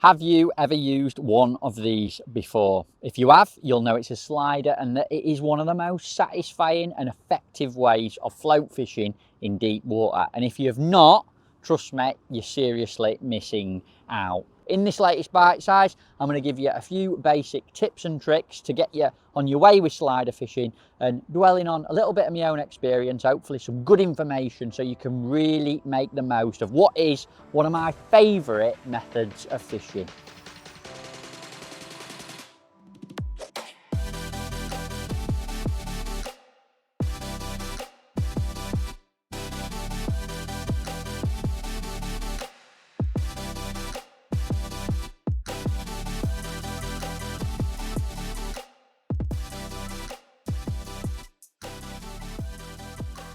Have you ever used one of these before? If you have, you'll know it's a slider and that it is one of the most satisfying and effective ways of float fishing in deep water. And if you have not, trust me, you're seriously missing out. In this latest bite size, I'm going to give you a few basic tips and tricks to get you on your way with slider fishing, and dwelling on a little bit of my own experience, hopefully some good information so you can really make the most of what is one of my favourite methods of fishing.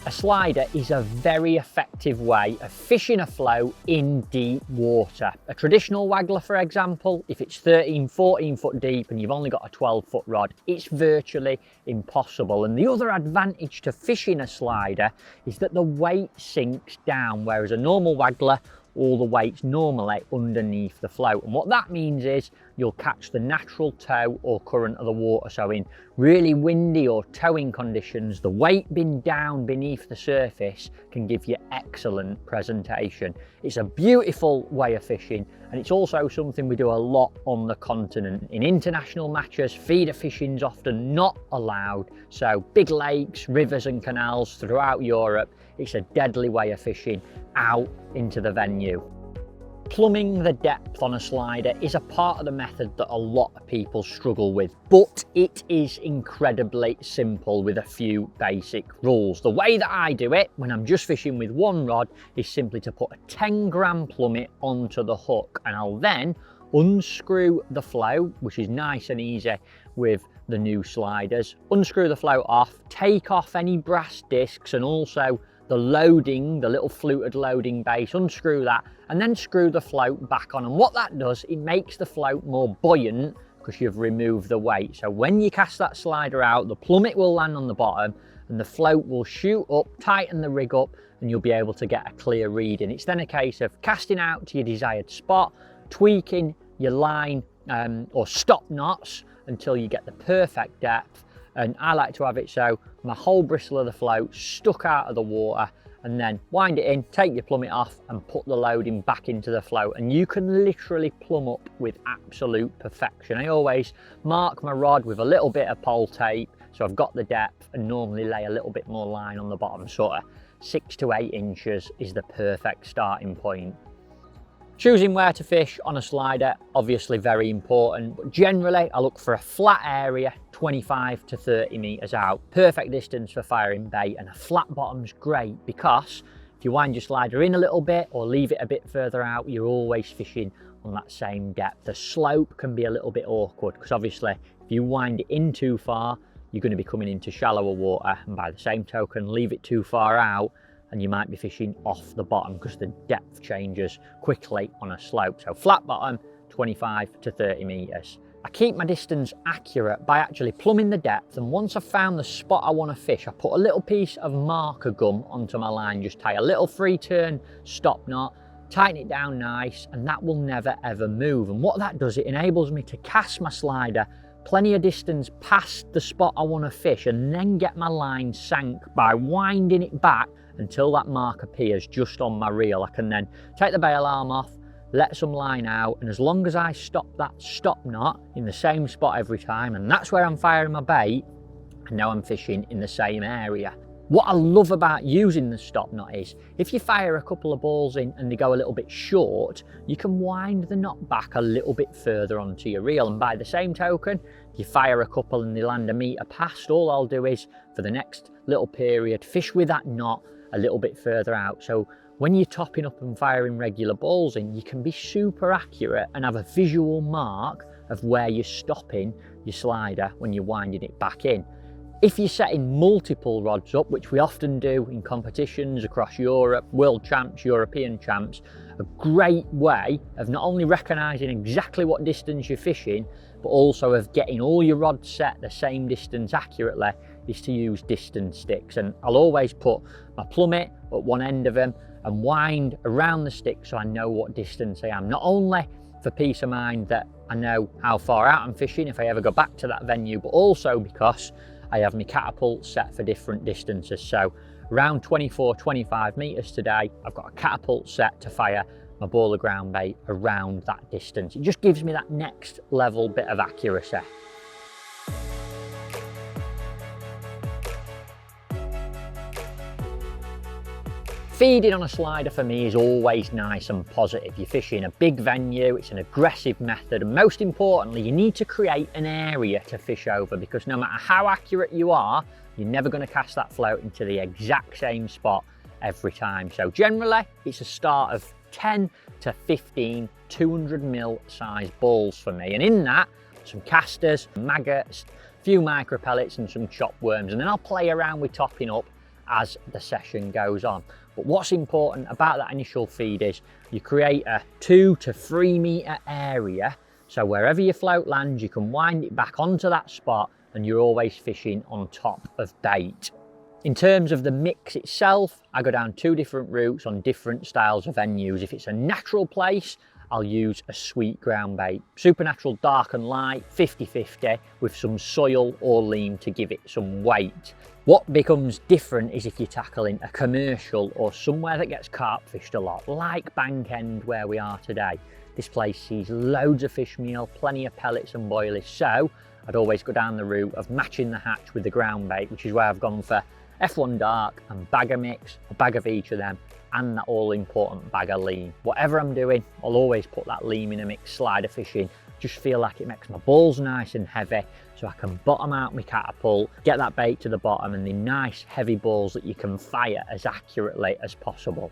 A slider is a very effective way of fishing a float in deep water. A traditional waggler, for example, if it's 13-14 foot deep and you've only got a 12-foot rod, it's virtually impossible. And the other advantage to fishing a slider is that the weight sinks down, whereas a normal waggler, all the weight's normally underneath the float. And what that means is you'll catch the natural tow or current of the water. So in really windy or towing conditions, the weight being down beneath the surface can give you excellent presentation. It's a beautiful way of fishing, and it's also something we do a lot on the continent. In international matches, feeder fishing's often not allowed. So big lakes, rivers and canals throughout Europe, it's a deadly way of fishing out into the venue. Plumbing the depth on a slider is a part of the method that a lot of people struggle with, but it is incredibly simple with a few basic rules. The way that I do it when I'm just fishing with one rod is simply to put a 10-gram plummet onto the hook, and I'll then unscrew the float, which is nice and easy with the new sliders. Unscrew the float off, take off any brass discs and also the loading, the little fluted loading base, unscrew that and then screw the float back on. And what that does, it makes the float more buoyant because you've removed the weight. So when you cast that slider out, the plummet will land on the bottom and the float will shoot up, tighten the rig up, and you'll be able to get a clear reading. It's then a case of casting out to your desired spot, tweaking your line or stop knots until you get the perfect depth. And I like to have it so my whole bristle of the float stuck out of the water, and then wind it in, take your plummet off and put the loading back into the float, and you can literally plumb up with absolute perfection. I always mark my rod with a little bit of pole tape so I've got the depth, and normally lay a little bit more line on the bottom. Sort of 6 to 8 inches is the perfect starting point. Choosing where to fish on a slider, obviously very important, but generally I look for a flat area 25 to 30 metres out. Perfect distance for firing bait, and a flat bottom's great because if you wind your slider in a little bit or leave it a bit further out, you're always fishing on that same depth. The slope can be a little bit awkward because obviously if you wind it in too far, you're going to be coming into shallower water, and by the same token, leave it too far out and you might be fishing off the bottom because the depth changes quickly on a slope. So flat bottom, 25 to 30 metres. I keep my distance accurate by actually plumbing the depth, and once I've found the spot I want to fish, I put a little piece of marker gum onto my line, just tie a little free turn stop knot, tighten it down nice, and that will never ever move. And what that does, it enables me to cast my slider plenty of distance past the spot I want to fish, and then get my line sank by winding it back until that mark appears just on my reel. I can then take the bail arm off, let some line out, and as long as I stop that stop knot in the same spot every time, and that's where I'm firing my bait, and now I'm fishing in the same area. What I love about using the stop knot is if you fire a couple of balls in and they go a little bit short, you can wind the knot back a little bit further onto your reel. And by the same token, if you fire a couple and they land a metre past, all I'll do is for the next little period fish with that knot a little bit further out. So when you're topping up and firing regular balls in, you can be super accurate and have a visual mark of where you're stopping your slider when you're winding it back in. If you're setting multiple rods up, which we often do in competitions across Europe, world champs, European champs, a great way of not only recognising exactly what distance you're fishing, but also of getting all your rods set the same distance accurately is to use distance sticks. And I'll always put my plummet at one end of them and wind around the stick so I know what distance I am, not only for peace of mind that I know how far out I'm fishing if I ever go back to that venue, but also because I have my catapult set for different distances. So around 24-25 metres today, I've got a catapult set to fire my ball of ground bait around that distance. It just gives me that next level bit of accuracy. Feeding on a slider for me is always nice and positive. You're fishing a big venue, it's an aggressive method, and most importantly, you need to create an area to fish over, because no matter how accurate you are, you're never going to cast that float into the exact same spot every time. So generally, it's a start of 10 to 15 200mm size balls for me, and in that, some casters, maggots, a few micro pellets and some chopped worms, and then I'll play around with topping up as the session goes on. But what's important about that initial feed is you create a 2 to 3 metre area, so wherever your float lands, you can wind it back onto that spot and you're always fishing on top of bait. In terms of the mix itself, I go down 2 different routes on different styles of venues. If it's a natural place, I'll use a sweet ground bait. Supernatural dark and light, 50-50, with some soil or lean to give it some weight. What becomes different is if you're tackling a commercial or somewhere that gets carp fished a lot, like Bank End where we are today. This place sees loads of fish meal, plenty of pellets and boilies, so I'd always go down the route of matching the hatch with the ground bait, which is where I've gone for F1 dark and bagger mix, a bag of each of them, and that all important bag of lean. Whatever I'm doing, I'll always put that lean in a mix slider fishing. Just feel like it makes my balls nice and heavy, so I can bottom out my catapult, get that bait to the bottom, and the nice heavy balls that you can fire as accurately as possible.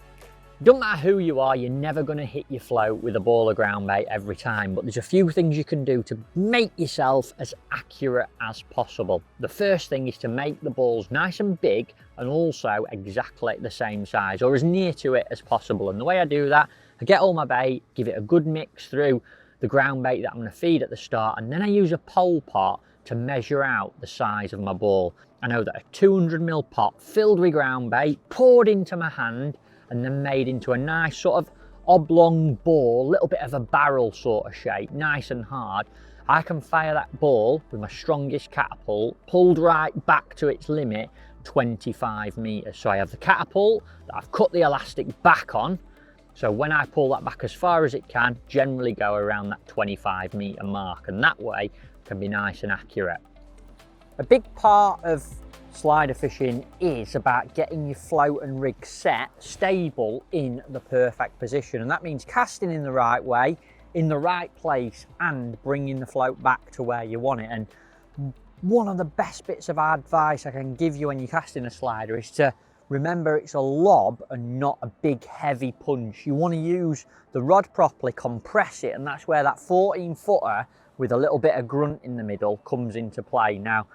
Don't matter who you are, you're never going to hit your float with a ball of ground bait every time, but there's a few things you can do to make yourself as accurate as possible. The first thing is to make the balls nice and big and also exactly the same size, or as near to it as possible. And the way I do that, I get all my bait, give it a good mix through the ground bait that I'm going to feed at the start, and then I use a pole pot to measure out the size of my ball. I know that a 200mm pot filled with ground bait, poured into my hand, and then made into a nice sort of oblong ball, little bit of a barrel sort of shape, nice and hard. I can fire that ball with my strongest catapult, pulled right back to its limit, 25 metres. So I have the catapult that I've cut the elastic back on, so when I pull that back as far as it can, generally go around that 25 metre mark, and that way can be nice and accurate. A big part of slider fishing is about getting your float and rig set stable in the perfect position, and that means casting in the right way, in the right place, and bringing the float back to where you want it. And one of the best bits of advice I can give you when you're casting a slider is to remember it's a lob and not a big heavy punch. You want to use the rod properly, compress it, and that's where that 14-footer with a little bit of grunt in the middle comes into play. Now,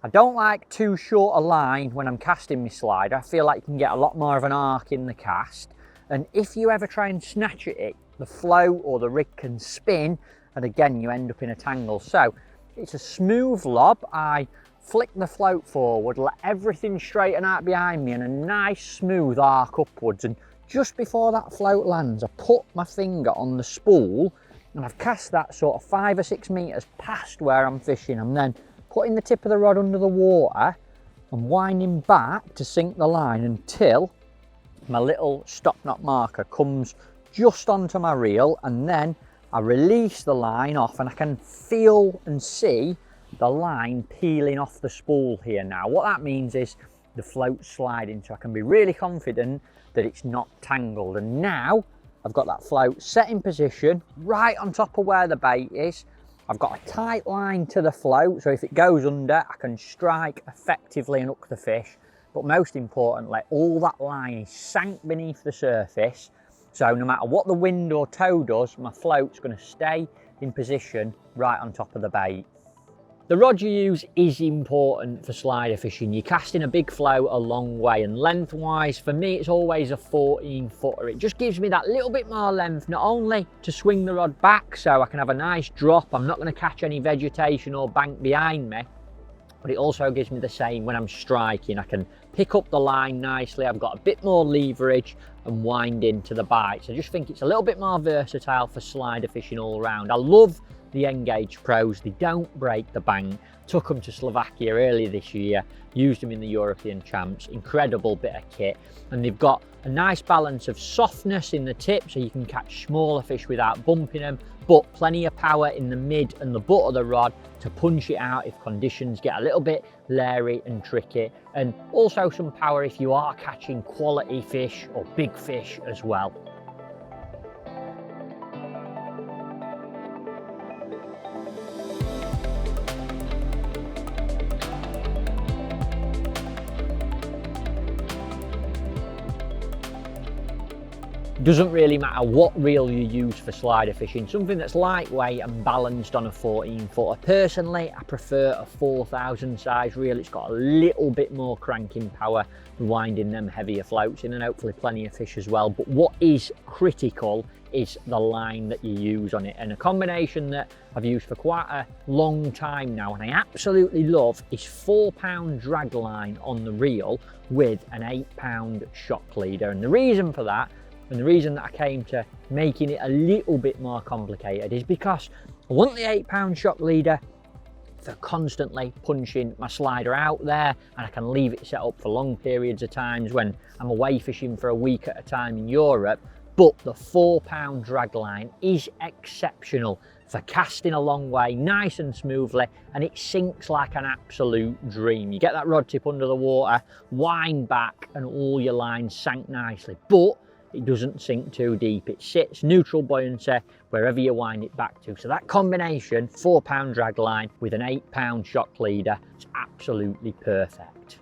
I don't like too short a line when I'm casting my slider. I feel like you can get a lot more of an arc in the cast, and if you ever try and snatch at it, the float or the rig can spin, and again you end up in a tangle. So it's a smooth lob. I flick the float forward, let everything straighten out behind me, and a nice smooth arc upwards, and just before that float lands I put my finger on the spool and I've cast that sort of 5 or 6 metres past where I'm fishing. I'm then putting the tip of the rod under the water and winding back to sink the line until my little stop knot marker comes just onto my reel, and then I release the line off and I can feel and see the line peeling off the spool here. Now what that means is the float's sliding, so I can be really confident that it's not tangled. And now I've got that float set in position right on top of where the bait is. I've got a tight line to the float, so if it goes under, I can strike effectively and hook the fish. But most importantly, all that line is sank beneath the surface, so no matter what the wind or tow does, my float's going to stay in position right on top of the bait. The rod you use is important for slider fishing. You're casting a big float a long way, and lengthwise for me it's always a 14-footer. It just gives me that little bit more length, not only to swing the rod back so I can have a nice drop, I'm not going to catch any vegetation or bank behind me, but it also gives me the same when I'm striking. I can pick up the line nicely, I've got a bit more leverage and wind into the bites. I just think it's a little bit more versatile for slider fishing all around. I love the Engage Pros, they don't break the bank. Took them to Slovakia earlier this year, used them in the European Champs, incredible bit of kit, and they've got a nice balance of softness in the tip so you can catch smaller fish without bumping them, but plenty of power in the mid and the butt of the rod to punch it out if conditions get a little bit leery and tricky, and also some power if you are catching quality fish or big fish as well. Doesn't really matter what reel you use for slider fishing, something that's lightweight and balanced on a 14 footer. Personally, I prefer a 4000 size reel. It's got a little bit more cranking power, winding them heavier floats in, and hopefully plenty of fish as well. But what is critical is the line that you use on it, and a combination that I've used for quite a long time now and I absolutely love is 4-pound drag line on the reel with an 8-pound shock leader. And the reason for that, and the reason that I came to making it a little bit more complicated, is because I want the 8-pound shock leader for constantly punching my slider out there, and I can leave it set up for long periods of times when I'm away fishing for a week at a time in Europe. But the 4-pound drag line is exceptional for casting a long way, nice and smoothly, and it sinks like an absolute dream. You get that rod tip under the water, wind back, and all your lines sank nicely. But it doesn't sink too deep. It sits neutral buoyancy wherever you wind it back to. So that combination, 4-pound drag line with an 8-pound shock leader, is absolutely perfect.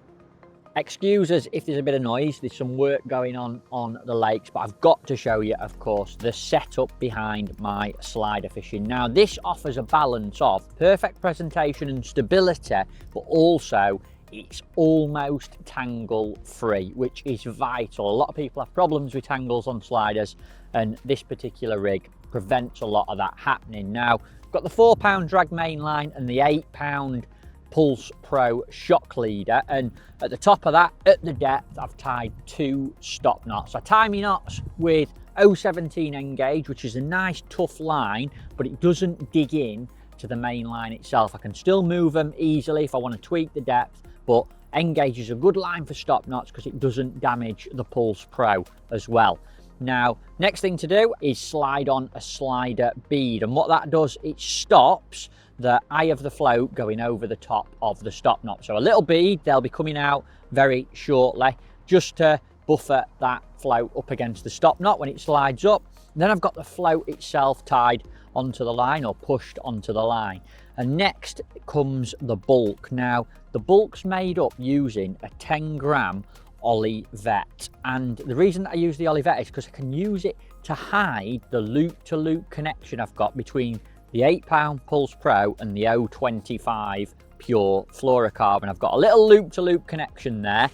Excuse us if there's a bit of noise, there's some work going on the lakes, but I've got to show you, of course, the setup behind my slider fishing. Now, this offers a balance of perfect presentation and stability, but also it's almost tangle free, which is vital. A lot of people have problems with tangles on sliders, and this particular rig prevents a lot of that happening. Now, I've got the 4-pound drag main line and the 8-pound Pulse Pro shock leader, and at the top of that, at the depth, I've tied 2 stop knots. I tie my knots with 017 Engage, which is a nice tough line, but it doesn't dig in to the main line itself. I can still move them easily if I want to tweak the depth, but Engage is a good line for stop knots because it doesn't damage the Pulse Pro as well. Now, next thing to do is slide on a slider bead, and what that does, it stops the eye of the float going over the top of the stop knot. So a little bead, they'll be coming out very shortly just to buffer that float up against the stop knot when it slides up. And then I've got the float itself tied onto the line or pushed onto the line. And next comes the bulk. Now, the bulk's made up using a 10-gram Olivet, and the reason that I use the Olivet is because I can use it to hide the loop-to-loop connection I've got between the 8-pound Pulse Pro and the 025 pure fluorocarbon. I've got a little loop-to-loop connection there,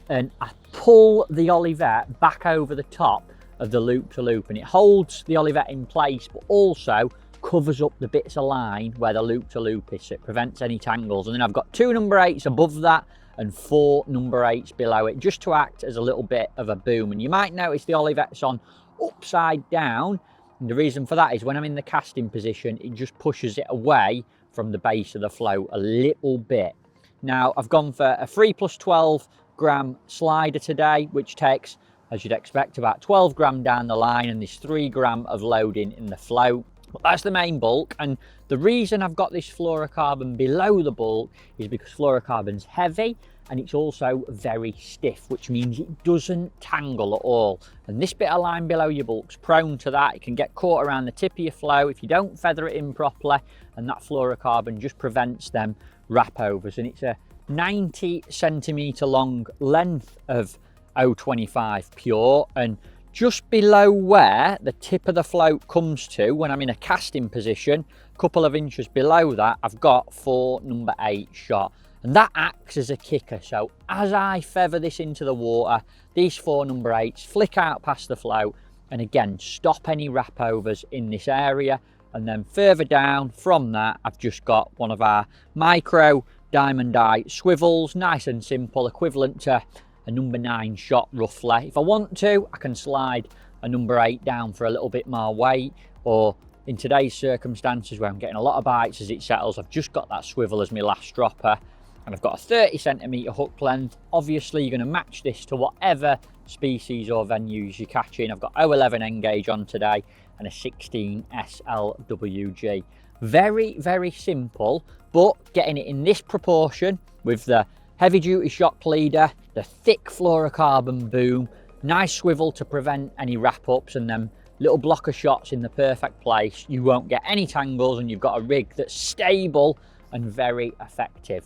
and I pull the Olivet back over the top of the loop-to-loop, and it holds the Olivet in place, but also covers up the bits of line where the loop-to-loop is, so it prevents any tangles. And then I've got 2 number 8s above that and 4 number 8s below it, just to act as a little bit of a boom. And you might notice the Olivet's on upside down, and the reason for that is when I'm in the casting position, it just pushes it away from the base of the float a little bit. Now, I've gone for a 3 + 12 gram slider today, which takes, as you'd expect, about 12 gram down the line, and there's 3 gram of loading in the float. But that's the main bulk, and the reason I've got this fluorocarbon below the bulk is because fluorocarbon's heavy and it's also very stiff, which means it doesn't tangle at all. And this bit of line below your bulk's prone to that. It can get caught around the tip of your float if you don't feather it in properly, and that fluorocarbon just prevents them wrap overs. And it's a 90 centimetre long length of 025 pure, and just below where the tip of the float comes to when I'm in a casting position, a couple of inches below that, I've got 4 number 8 shot, and that acts as a kicker. So as I feather this into the water, these 4 number 8s flick out past the float and again stop any wrap overs in this area. And then further down from that, I've just got one of our micro diamond eye swivels, nice and simple, equivalent to a number 9 shot roughly. If I want to, I can slide a number 8 down for a little bit more weight, or in today's circumstances where I'm getting a lot of bites as it settles, I've just got that swivel as my last dropper, and I've got a 30cm hook length. Obviously you're going to match this to whatever species or venues you're catching. I've got 011 N-gauge on today and a 16 SLWG. Very, very simple, but getting it in this proportion with the heavy duty shock leader, the thick fluorocarbon boom, nice swivel to prevent any wrap ups, and then little blocker shots in the perfect place. You won't get any tangles, and you've got a rig that's stable and very effective.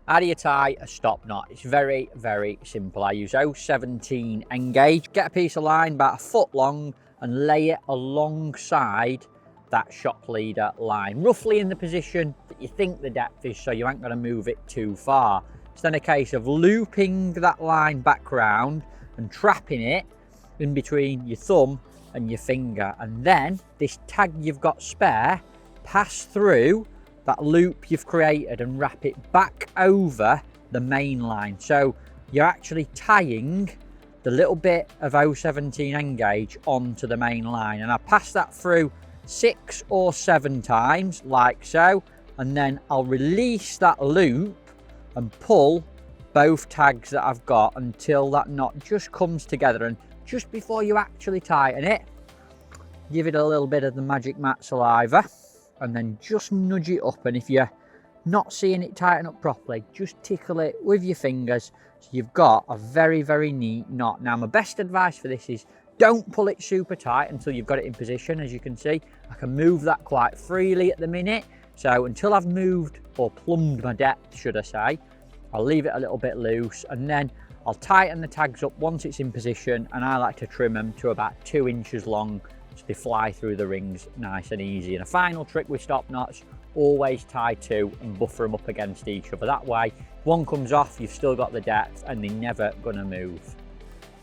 How do you tie a stop knot? It's very, very simple. I use 017 N-gauge, get a piece of line about a foot long and lay it alongside that shock leader line, roughly in the position that you think the depth is, so you ain't going to move it too far. It's then a case of looping that line back round and trapping it in between your thumb and your finger, and then this tag you've got spare, pass through that loop you've created and wrap it back over the main line. So you're actually tying the little bit of 017 N-gauge onto the main line, and I pass that through 6 or 7 times like so, and then I'll release that loop and pull both tags that I've got until that knot just comes together. And just before you actually tighten it, give it a little bit of the magic mat saliva and then just nudge it up, and if you're not seeing it tighten up properly, just tickle it with your fingers so you've got a very, very neat knot. Now my best advice for this is don't pull it super tight until you've got it in position. As you can see, I can move that quite freely at the minute, so until I've moved or plumbed my depth, should I say, I'll leave it a little bit loose, and then I'll tighten the tags up once it's in position, and I like to trim them to about 2 inches long so they fly through the rings nice and easy. And a final trick with stop knots, always tie 2 and buffer them up against each other. That way, if one comes off, you've still got the depth and they're never gonna move.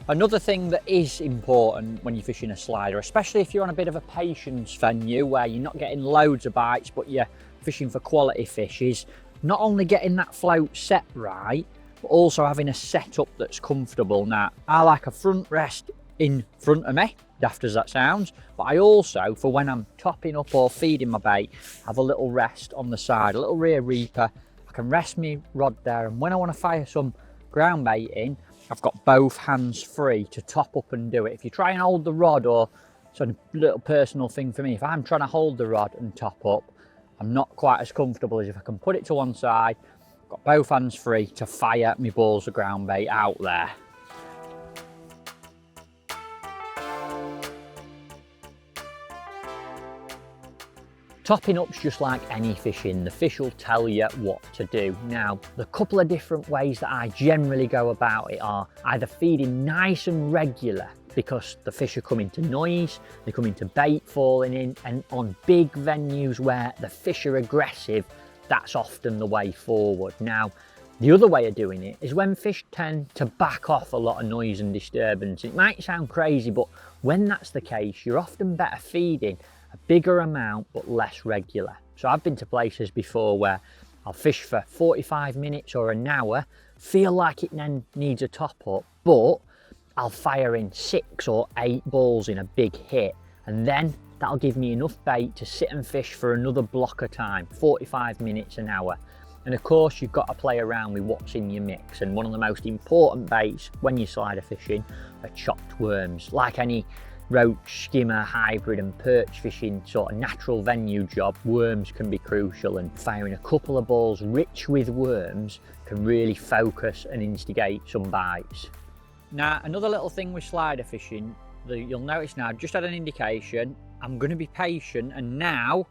Another thing that is important when you're fishing a slider, especially if you're on a bit of a patience venue where you're not getting loads of bites but you're fishing for quality fish, is not only getting that float set right, but also having a setup that's comfortable. Now, I like a front rest in front of me, daft as that sounds, but I also, for when I'm topping up or feeding my bait, have a little rest on the side, a little rear reaper. I can rest my rod there, and when I want to fire some ground bait in, I've got both hands free to top up and do it. If you try and hold the rod, or it's a little personal thing for me, if I'm trying to hold the rod and top up, I'm not quite as comfortable as if I can put it to one side, got both hands free to fire my balls of ground bait out there. Topping up's just like any fishing. The fish will tell you what to do. Now, the couple of different ways that I generally go about it are either feeding nice and regular, because the fish are coming to noise, they're coming to bait falling in, and on big venues where the fish are aggressive, that's often the way forward. Now, the other way of doing it is when fish tend to back off a lot of noise and disturbance. It might sound crazy, but when that's the case, you're often better feeding a bigger amount but less regular. So I've been to places before where I'll fish for 45 minutes or an hour, feel like it then needs a top up, but I'll fire in 6 or 8 balls in a big hit, and then that'll give me enough bait to sit and fish for another block of time, 45 minutes, an hour. And of course, you've got to play around with what's in your mix, and one of the most important baits when you're slider fishing are chopped worms. Like any roach, skimmer, hybrid and perch fishing sort of natural venue job, worms can be crucial, and firing a couple of balls rich with worms can really focus and instigate some bites. Now, another little thing with slider fishing that you'll notice now, I've just had an indication, I'm going to be patient, and now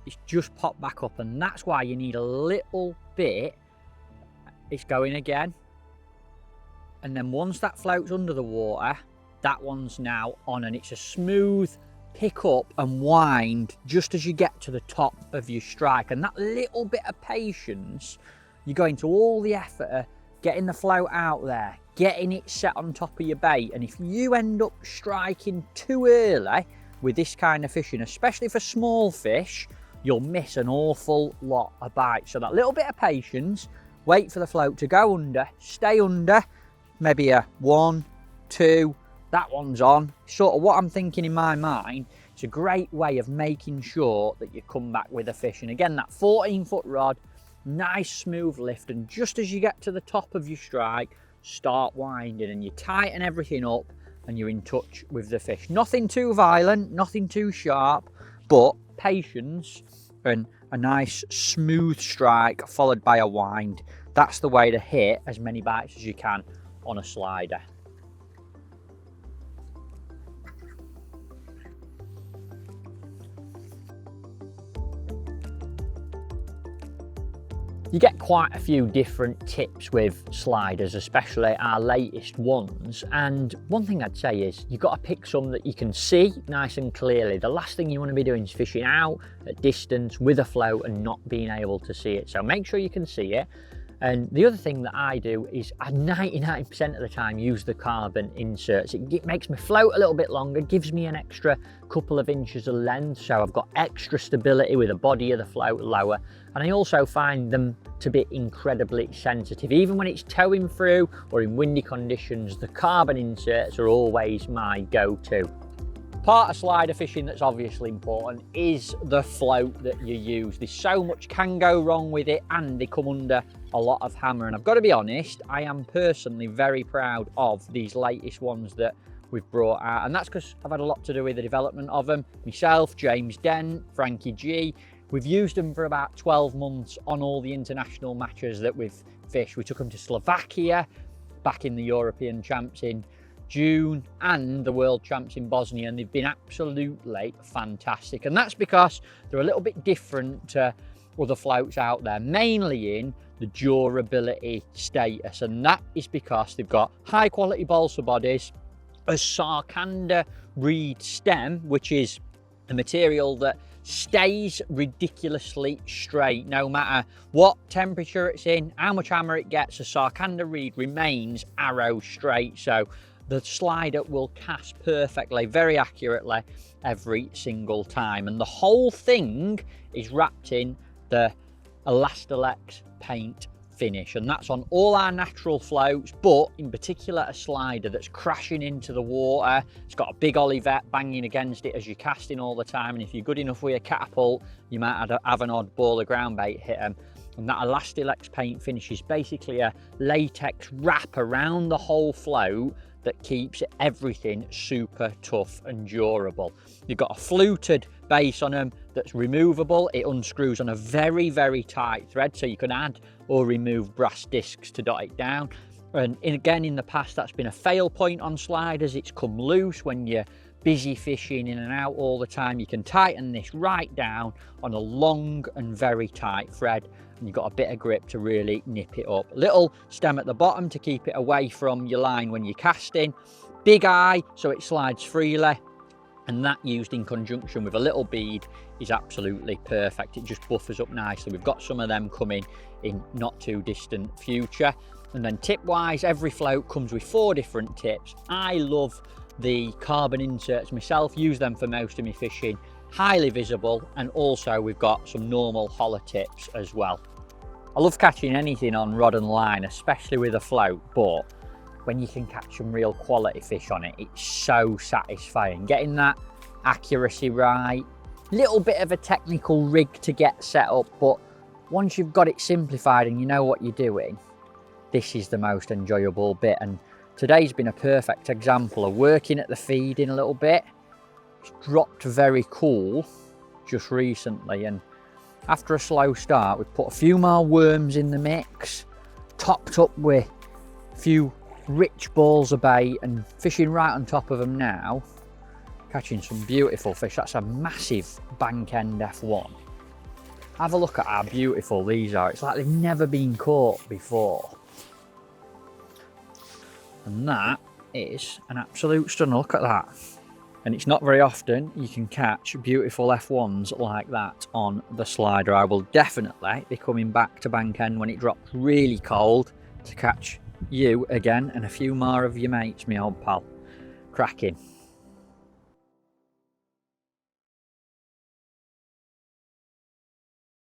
it's just popped back up, and that's why you need a little bit. It's going again, and then once that floats under the water, that one's now on, and it's a smooth pick up and wind just as you get to the top of your strike. And that little bit of patience, you go into all the effort of getting the float out there, getting it set on top of your bait, and if you end up striking too early with this kind of fishing, especially for small fish, you'll miss an awful lot of bites. So that little bit of patience, wait for the float to go under, stay under, maybe a 1, 2, that one's on. Sort of what I'm thinking in my mind. It's a great way of making sure that you come back with a fish. And again, that 14-foot rod, nice smooth lift, and just as you get to the top of your strike, start winding and you tighten everything up and you're in touch with the fish. Nothing too violent, nothing too sharp, but patience and a nice smooth strike followed by a wind. That's the way to hit as many bites as you can on a slider. You get quite a few different tips with sliders, especially our latest ones. And one thing I'd say is you've got to pick some that you can see nice and clearly. The last thing you want to be doing is fishing out at distance with a float and not being able to see it. So make sure you can see it. And the other thing that I do is I 99% of the time use the carbon inserts. It makes my float a little bit longer, gives me an extra couple of inches of length, so I've got extra stability with the body of the float lower. And I also find them to be incredibly sensitive. Even when it's towing through or in windy conditions, the carbon inserts are always my go-to. Part of slider fishing that's obviously important is the float that you use. There's so much can go wrong with it and they come under a lot of hammer. And I've got to be honest, I am personally very proud of these latest ones that we've brought out. And that's because I've had a lot to do with the development of them. Myself, James Dent, Frankie G. We've used them for about 12 months on all the international matches that we've fished. We took them to Slovakia, back in the European Champs in June, and the World Champs in Bosnia, and they've been absolutely fantastic. And that's because they're a little bit different to other floats out there, mainly in the durability status, and that is because they've got high quality balsa bodies, a sarkander reed stem, which is a material that stays ridiculously straight no matter what temperature it's in, how much hammer it gets. A sarkander reed remains arrow straight, so the slider will cast perfectly, very accurately every single time. And the whole thing is wrapped in the Elastilex paint finish, and that's on all our natural floats, but in particular a slider that's crashing into the water. It's got a big Olivet banging against it as you're casting all the time, and if you're good enough with a catapult, you might have an odd ball of ground bait hit them. And that Elastilex paint finish is basically a latex wrap around the whole float that keeps everything super tough and durable. You've got a fluted base on them that's removable. It unscrews on a very, very tight thread, so you can add or remove brass discs to dot it down. And again, in the past, that's been a fail point on sliders. It's come loose when you're busy fishing in and out all the time. You can tighten this right down on a long and very tight thread, and you've got a bit of grip to really nip it up. Little stem at the bottom to keep it away from your line when you're casting. Big eye so it slides freely, and that used in conjunction with a little bead is absolutely perfect. It just buffers up nicely. We've got some of them coming in not too distant future. And then tip wise, every float comes with 4 different tips. I love the carbon inserts myself, use them for most of my fishing, highly visible, and also we've got some normal hollow tips as well. I love catching anything on rod and line, especially with a float, but when you can catch some real quality fish on it, it's so satisfying. Getting that accuracy right, little bit of a technical rig to get set up, but once you've got it simplified and you know what you're doing, this is the most enjoyable bit. And today's been a perfect example of working at the feeding a little bit. It's dropped very cool just recently, and after a slow start, we've put a few more worms in the mix, topped up with a few rich balls of bait, and fishing right on top of them now, catching some beautiful fish. That's a massive bank end F1. Have a look at how beautiful these are. It's like they've never been caught before. And that is an absolute stunner. Look at that. And it's not very often you can catch beautiful F1s like that on the slider. I will definitely be coming back to bank end when it drops really cold to catch you again and a few more of your mates, my old pal. Cracking.